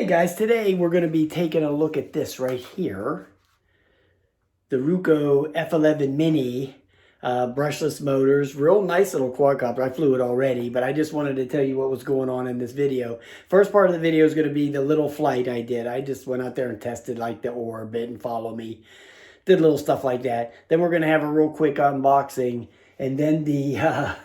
guys, today we're going to be taking a look at this right here. The Ruko F11MINI brushless motors. Real nice little quadcopter. I flew it already, but I just wanted to tell you what was going on in this video. First part of the video is going to be the little flight I did. I just went out there and tested like the orbit and follow me. Did little stuff like that. Then we're going to have a real quick unboxing. And then the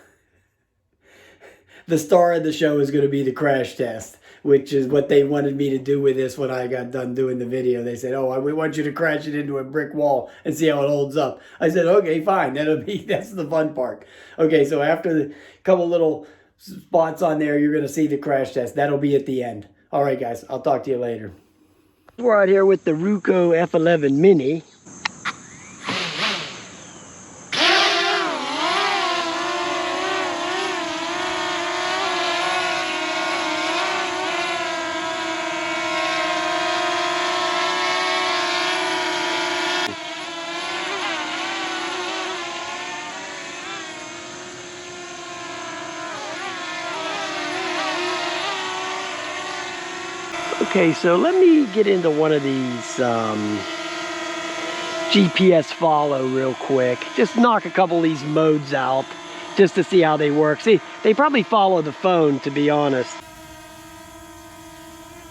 star of the show is going to be the crash test, which is what they wanted me to do with this when I got done doing the video. They said, oh, we want you to crash it into a brick wall and see how it holds up. I said, okay, fine. That's the fun part. Okay, so after the couple little spots on there, you're going to see the crash test. That'll be at the end. All right, guys, I'll talk to you later. We're out here with the Ruko F11MINI. Okay, so let me get into one of these GPS follow real quick. Just knock a couple of these modes out just to see how they work. See, they probably follow the phone, to be honest.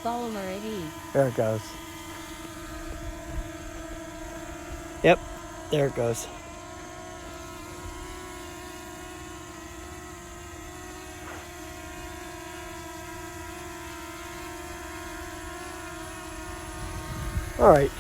Follow already. There it goes. Yep, there it goes. All right.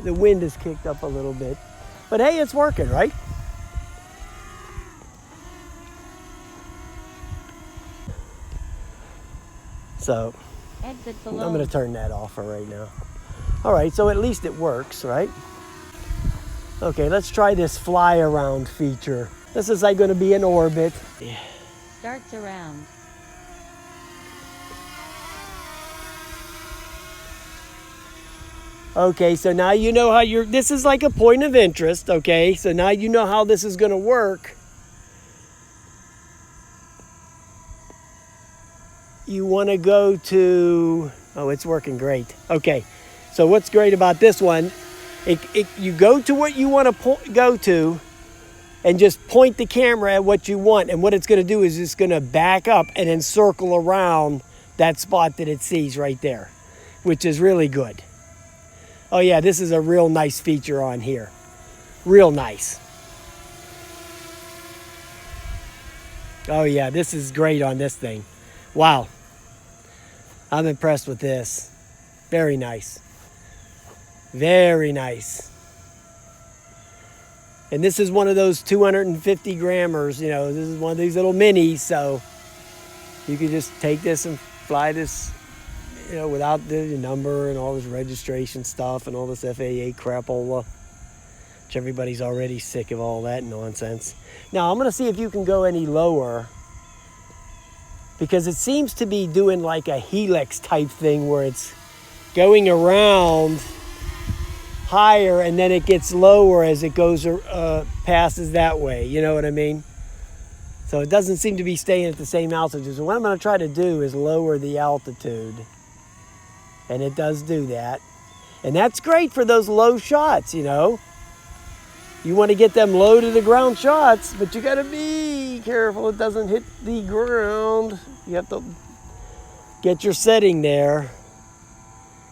The wind has kicked up a little bit, but hey, it's working, right? So Exit below. I'm going to turn that off for right now. All right, so at least it works, right? Okay, let's try this fly around feature. This is like going to be in orbit. Starts around. Okay, so now you know how this is like a point of interest, okay? So now you know how this is going to work. You want to go to, oh, it's working great. Okay, so what's great about this one, you go to what you want to go to and just point the camera at what you want. And what it's going to do is it's going to back up and then circle around that spot that it sees right there, which is really good. Oh yeah, this is a real nice feature on here. Real nice. Oh yeah, this is great on this thing. Wow. I'm impressed with this. Very nice. Very nice. And this is one of those 250 grammers, you know, this is one of these little minis, so you can just take this and fly this, you know, without the number and all this registration stuff and all this FAA crapola, which everybody's already sick of all that nonsense. Now, I'm going to see if you can go any lower, because it seems to be doing like a helix type thing where it's going around higher and then it gets lower as it goes passes that way. You know what I mean? So it doesn't seem to be staying at the same altitude. So what I'm going to try to do is lower the altitude. And it does do that. And that's great for those low shots, you know. You want to get them low to the ground shots, but you got to be careful it doesn't hit the ground. You have to get your setting there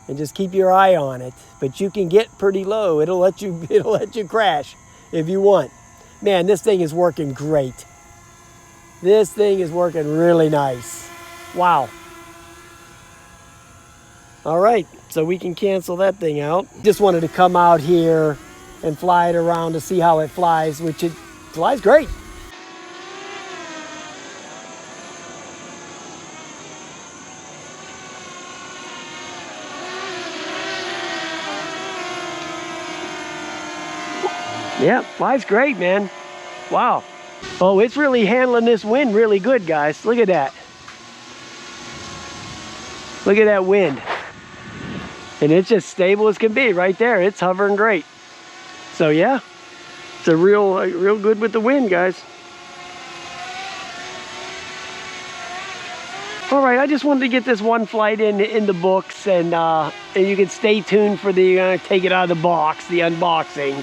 and just keep your eye on it. But you can get pretty low. It'll let you crash if you want. Man, this thing is working great. This thing is working really nice. Wow. All right, so we can cancel that thing out. Just wanted to come out here and fly it around to see how it flies, which it flies great. Yeah, flies great, man. Wow. Oh, it's really handling this wind really good, guys. Look at that. Look at that wind. And it's just stable as can be right there. It's hovering great. So yeah, it's a real good with the wind, guys. All right, I just wanted to get this one flight in the books, and you can stay tuned for the take it out of the box, the unboxing.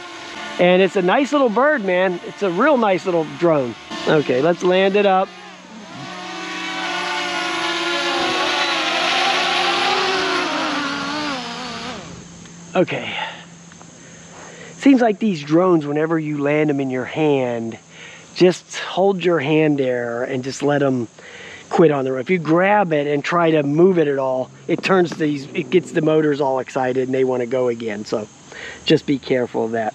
And it's a nice little bird, man. It's a real nice little drone. Okay, let's land it up. Okay. Seems like these drones, whenever you land them in your hand, just hold your hand there and just let them quit on the road. If you grab it and try to move it at all, it gets the motors all excited and they want to go again. So just be careful of that.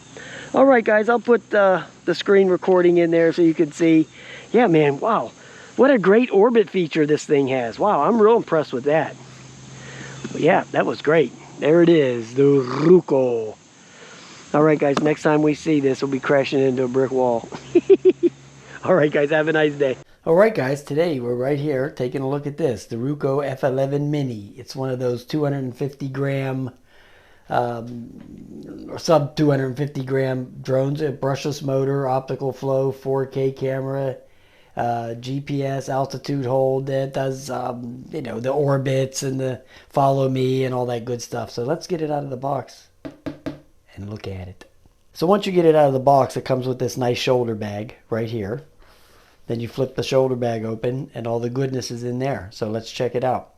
All right, guys, I'll put the screen recording in there so you can see. Yeah, man, wow. What a great orbit feature this thing has. Wow, I'm real impressed with that. But yeah, that was great. There it is, the Ruko. All right, guys, next time we see this, we'll be crashing into a brick wall. All right, guys, have a nice day. All right, guys, today we're right here taking a look at this, the Ruko F11MINI. It's one of those 250 gram, or sub 250 gram drones, a brushless motor, optical flow, 4K camera, GPS, altitude hold, that does, you know, the orbits and the follow me and all that good stuff. So let's get it out of the box and look at it. So once you get it out of the box, it comes with this nice shoulder bag right here. Then you flip the shoulder bag open and all the goodness is in there. So let's check it out.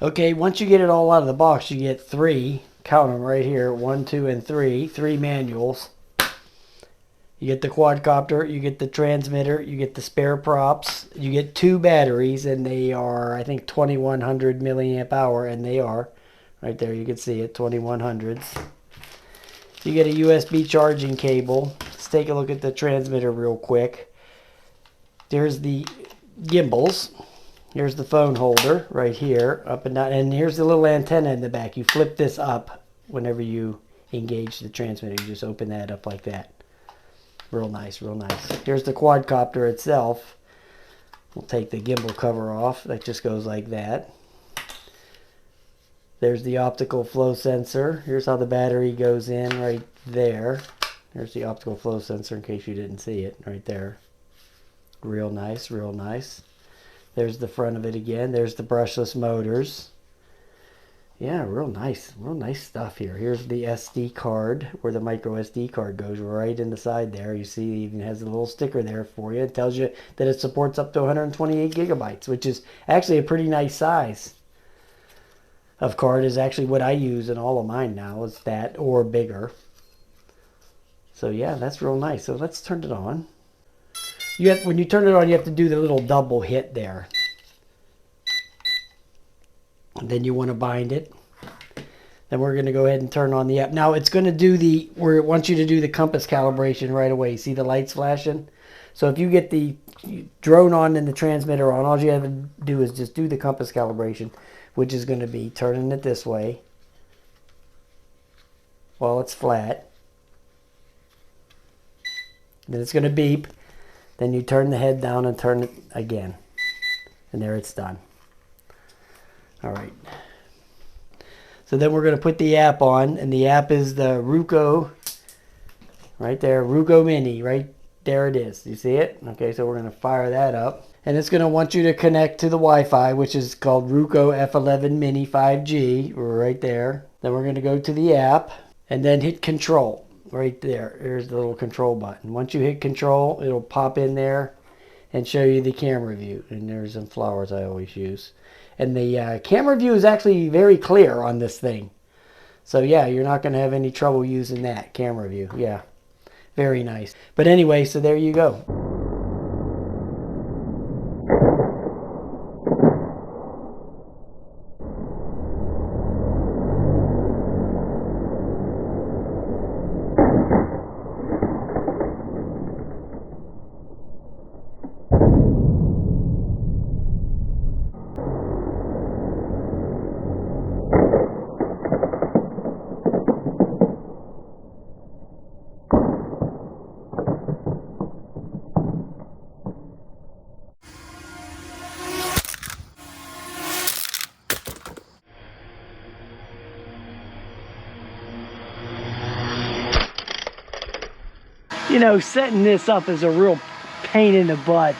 Okay, once you get it all out of the box, you get three, count them right here, 1, 2, and 3 manuals. You get the quadcopter, you get the transmitter, you get the spare props, you get 2 batteries, and they are, I think, 2100 milliamp hour, and they are. Right there, you can see it, 2100s. You get a USB charging cable. Let's take a look at the transmitter real quick. There's the gimbals. Here's the phone holder right here, up and down, and here's the little antenna in the back. You flip this up whenever you engage the transmitter. You just open that up like that. Real nice, real nice. Here's the quadcopter itself. We'll take the gimbal cover off. That just goes like that. There's the optical flow sensor. Here's how the battery goes in right there. There's the optical flow sensor in case you didn't see it right there. Real nice, real nice. There's the front of it again. There's the brushless motors. Yeah, real nice stuff here. Here's the SD card, where the micro SD card goes right in the side there. You see it even has a little sticker there for you. It tells you that it supports up to 128 gigabytes, which is actually a pretty nice size of card. Is actually what I use in all of mine now, is that or bigger. So yeah, that's real nice. So let's turn it on. When you turn it on, you have to do the little double hit there. And then you want to bind it. Then we're going to go ahead and turn on the app. Now it's going to do it wants you to do the compass calibration right away. See the lights flashing? So if you get the drone on and the transmitter on, all you have to do is just do the compass calibration, which is going to be turning it this way while it's flat. Then it's going to beep. Then you turn the head down and turn it again. And there it's done. All right. So then we're going to put the app on, and the app is the Ruko, right there, Ruko Mini, right there it is. You see it? Okay, so we're going to fire that up. And it's going to want you to connect to the Wi-Fi, which is called Ruko F11MINI 5G, right there. Then we're going to go to the app, and then hit control. Right there, there's the little control button. Once you hit control, it'll pop in there and show you the camera view. And there's some flowers I always use. And the camera view is actually very clear on this thing. So yeah, you're not going to have any trouble using that camera view. Yeah, very nice. But anyway, so there you go. you know, setting this up is a real pain in the butt.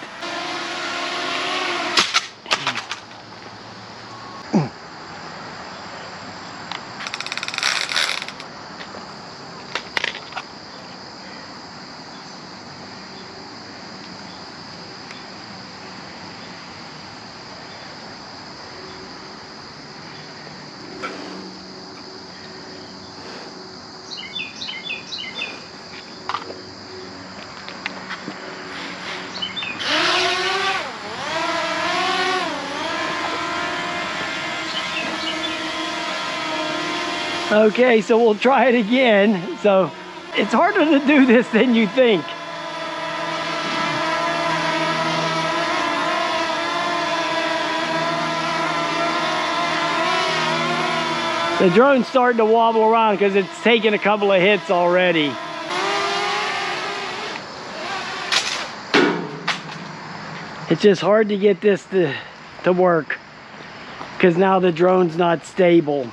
Okay, so we'll try it again. So it's harder to do this than you think. The drone's starting to wobble around because it's taken a couple of hits already. It's just hard to get this to work because now the drone's not stable.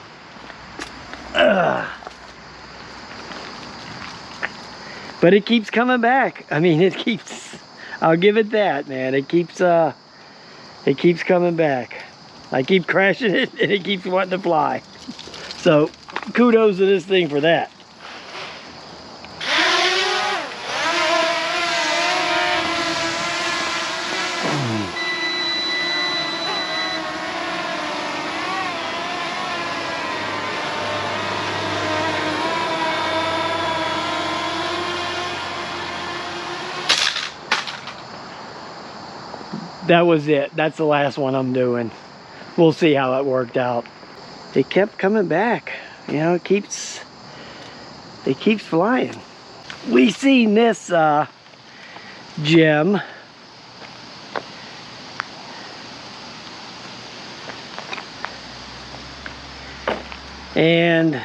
But it keeps coming back. I mean, it keeps, I'll give it that, man. It keeps coming back. I keep crashing it and it keeps wanting to fly. So kudos to this thing for that. That was it. That's the last one I'm doing. We'll see how it worked out. It kept coming back. You know, it keeps flying. We seen this gem. And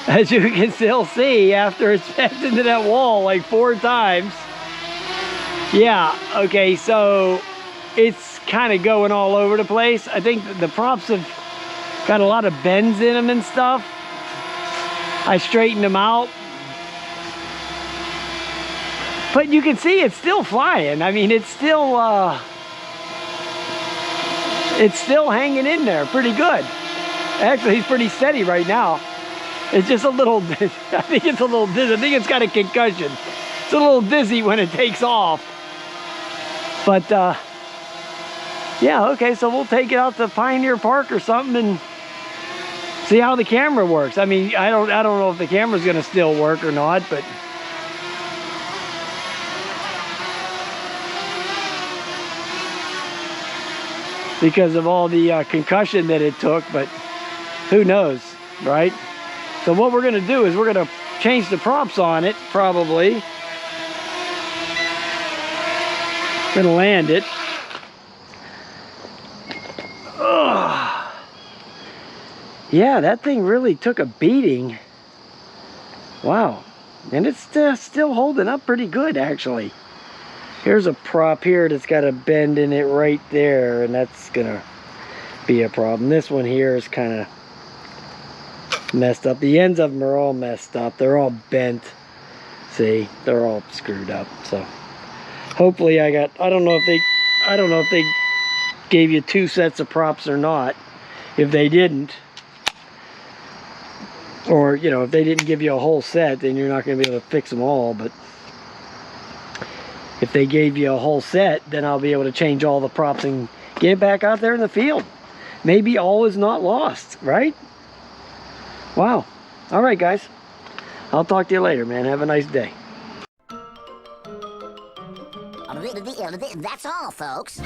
as you can still see, after it's smashed into that wall like 4 times. Yeah, okay, so it's kind of going all over the place. I think the props have got a lot of bends in them and stuff. I straightened them out. But you can see it's still flying. I mean, it's still hanging in there pretty good. Actually, it's pretty steady right now. It's just a little, I think it's a little dizzy. I think it's got a concussion. It's a little dizzy when it takes off. But, yeah, okay, so we'll take it out to Pioneer Park or something and see how the camera works. I mean, I don't know if the camera's gonna still work or not, but because of all the concussion that it took, but who knows, right? So what we're gonna do is we're gonna change the props on it, probably. Gonna land it. Ugh. Yeah, that thing really took a beating. Wow, and it's still holding up pretty good, actually. Here's a prop here that's got a bend in it right there, and that's gonna be a problem. This one here is kind of messed up. The ends of them are all messed up. They're all bent. See, they're all screwed up. So hopefully I don't know if they gave you 2 sets of props or not. If they didn't, or you know, if they didn't give you a whole set, then you're not going to be able to fix them all. But if they gave you a whole set, then I'll be able to change all the props and get it back out there in the field. Maybe all is not lost, right? Wow. All right, guys. I'll talk to you later, man. Have a nice day. That's all, folks.